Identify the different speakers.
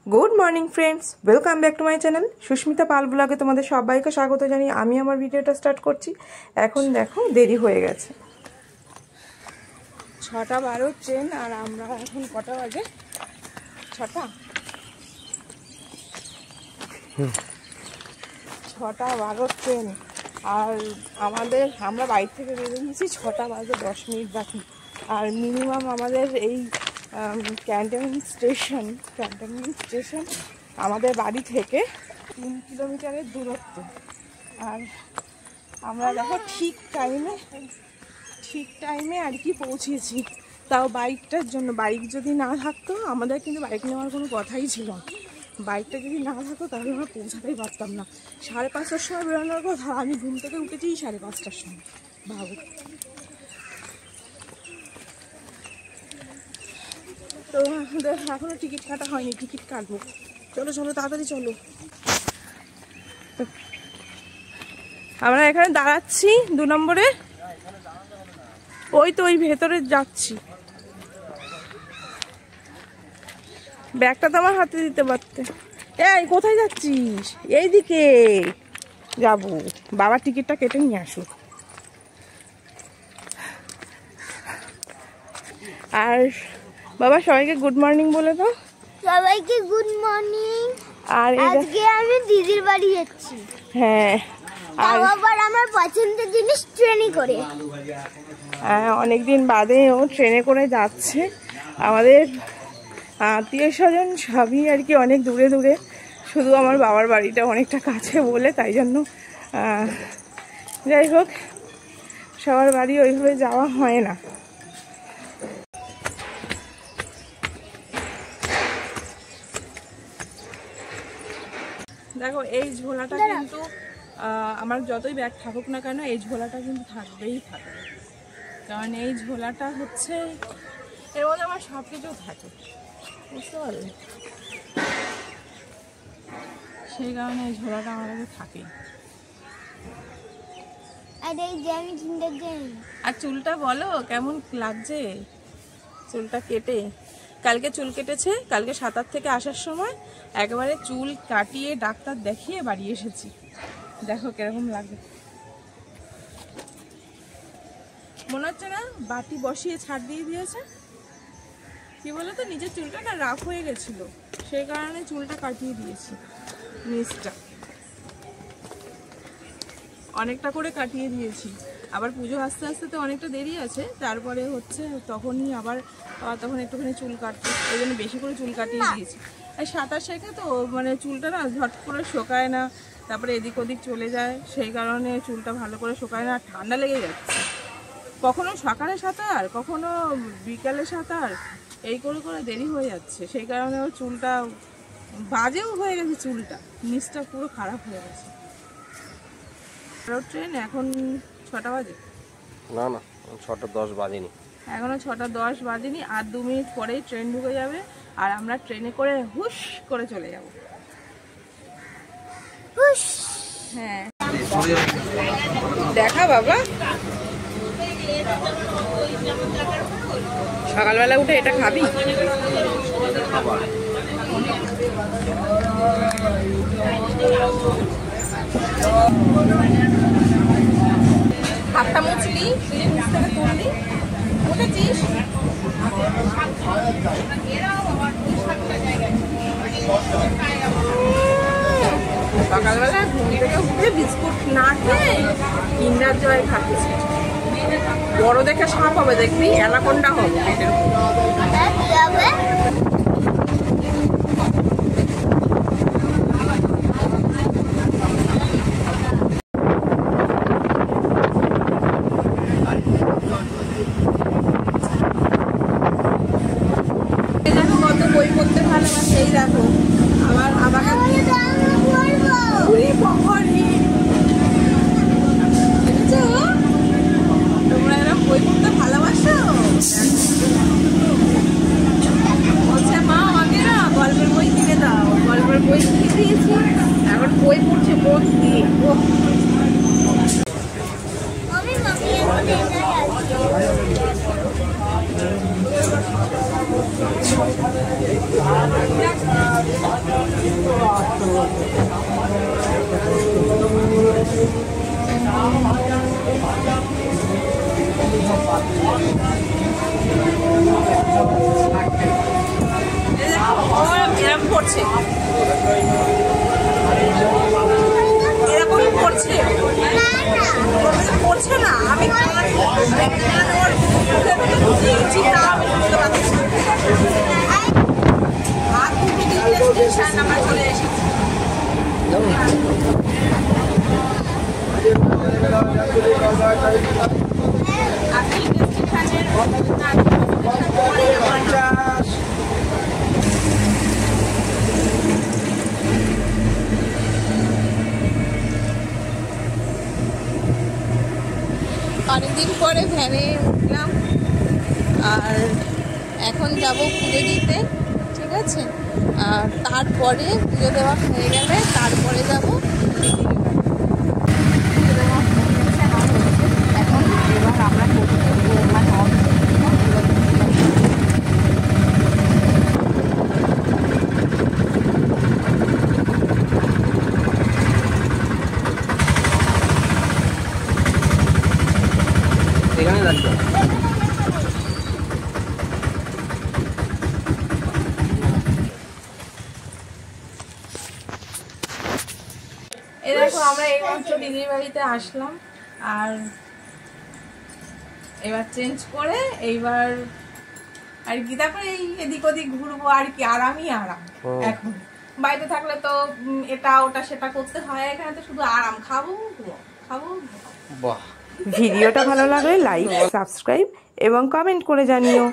Speaker 1: Good morning friends, welcome back to my channel Susmita Pal ব্লগে তোমাদের সবাইকে স্বাগত জানিয়ে আমি আমার ভিডিওটা স্টার্ট করছি। এখন দেখো দেরি হয়ে গেছে, 6:12 ট্রেন। আর আমরা এখন কটা বাজে? 6:12 ট্রেন। আর আমরা বাড়ি থেকে বেরিয়ে নিয়েছি 6:10 বাকি। আর মিনিমাম আমাদের এই ক্যান্টনমেন্ট স্টেশন আমাদের বাড়ি থেকে 3 কিলোমিটারের দূরত্ব। আর আমরা দেখো ঠিক টাইমে আর কি পৌঁছেছি, তাও বাইকটার জন্য। বাইক যদি না থাকতো আমাদের কিন্তু বাইক নেওয়ার কোনো কথাই ছিল না। বাইকটা যদি না থাকতো তাহলে আমরা পৌঁছাতেই পারতাম না। 5:30টার সময় বেরোনোর কথা, আমি ঘুম থেকে উঠেছি 5:30টার সময়, ভাবো। তো আমাদের এখনো টিকিট কাটা হয়নি, টিকিট কাটবো। চলো তাড়াতাড়ি চলো। আমরা এখানে দাঁড়াচ্ছি 2 নম্বরে, ওই ভেতরে যাচ্ছি। ব্যাগটা তো আমার হাতে দিতে পারতে। এই কোথায় যাচ্ছিস? এইদিকে যাবো, বাবার টিকিটটা কেটে নিয়ে আসুক। আর বাবা সবাইকে গুড মর্নিং বলে দাও।
Speaker 2: সবাইকে গুড মর্নিং। আর আজকে আমি দিদির বাড়ি যাচ্ছি।
Speaker 1: হ্যাঁ,
Speaker 2: আর আবার আমার পছন্দের জিনিস ট্রেনে করে।
Speaker 1: অনেকদিন বাদে ও ট্রেনে করে যাচ্ছে। আমাদের আত্মীয় স্বজন সবই আর কি অনেক দূরে দূরে, শুধু আমার বাবার বাড়িটা অনেকটা কাছে বলে তাই জন্য যাই হোক সবার বাড়ি ওইভাবে যাওয়া হয় না। দেখো এই ঝোলাটা কিন্তু আমার যতই ব্যাগ থাকুক না কেন এই ঝোলাটা কিন্তু থাকবেই থাকবে, কারণ এই ঝোলাটা হচ্ছে এর মধ্যে আমার সব কিছু থাকে, বুঝতে পারলে? সেই কারণে এই ঝোলাটা আমার কাছে থাকে। আর চুলটা বলো কেমন লাগছে? চুলটা কেটে কালকে চুল কেটেছে, কালকে 7 থেকে আসার সময় একবারে চুল কাটিয়ে ডাক্তার দেখিয়ে বাড়ি এসেছি। দেখো কিরকম লাগে, মনে হচ্ছে না বাটি বসিয়ে ছাড় দিয়ে দিয়েছে। কি বলতো, নিজের চুলটা না রাফ হয়ে গেছিল, সেই কারণে চুলটা কাটিয়ে দিয়েছি। নিচটা অনেকটা করে কাটিয়ে দিয়েছি। আবার পুজো আস্তে আস্তে তো অনেকটা দেরি আছে, তারপরে হচ্ছে তখনই আবার তখন একটুখানি চুল কাটতে, ওই জন্য বেশি করে চুল কাটিয়ে দিয়েছি। আর সাঁতার শেখে তো মানে চুলটা না ঝট করে শোকায় না, তারপরে এদিক ওদিক চলে যায়, সেই কারণে চুলটা ভালো করে শোকায় না। ঠান্ডা লেগে যাচ্ছে, কখনো সকালে সাঁতার কখনো বিকালে সাঁতার, এই করে দেরি হয়ে যাচ্ছে। সেই কারণে ওর চুলটা বাজেও হয়ে গেছে, চুলটা নিচটা পুরো খারাপ হয়ে গেছে। ট্রেন এখন 6টা বাজে,
Speaker 3: না 6:10 বাজেনি,
Speaker 1: এখনো 6:10 বাজেনি। আর 2 মিনিট পরেই ট্রেন ঢুকে যাবে, আর আমরা ট্রেনে করে হুশ করে চলে যাব। হ্যাঁ দেখা বাবা, সকালবেলা উঠে এটা খাবি? হাতটা মুছলি, নিচ থেকে তুললি, উঠেছিস? সকালবেলা ঘুম থেকে উঠে বিস্কুট না খেয়ে কিন্ডার জয় খাচ্ছি। বড় দেখে সাপ হবে, দেখবি অ্যানাকোন্ডা হবে পেটের উপর। বই পড়তে ভালোবাসে, এই দেখো আমার আমাকে তোমরা এরকম বই পড়তে ভালোবাসো? বলছে মা আমাকে না গল্পের বই কিনে দাও, গল্পের বই কিনে দিয়েছি, এখন বই পড়ছে মন দিয়ে। করছে, এরকমই করছে, করছে না। আমি আমরা চলে এসেছি। অনেকদিন পরে ভ্যানে উঠলাম আর এখন যাব পুজো দিতে, ঠিক আছে? আর তারপরে পুজো দেওয়া হয়ে গেলে তারপরে যাব এখন। এবার আমরা
Speaker 3: এখানে দাঁড়িয়ে
Speaker 1: এই দেখো আমরা এইমাত্র দিদির বাড়িতে আসলাম আর এবার চেঞ্জ করে এইবার আর কি তারপরে এই এদিক ওদিক ঘুরবো আর কি। আরামই আরাম এখন। বাড়িতে থাকলে তো এটা ওটা সেটা করতে হয়, এখানে তো শুধু আরাম, খাবো খাবো।
Speaker 3: বাহ।
Speaker 4: ভিডিওটা ভালো লাগলে লাইক, সাবস্ক্রাইব এবং কমেন্ট করে জানিও।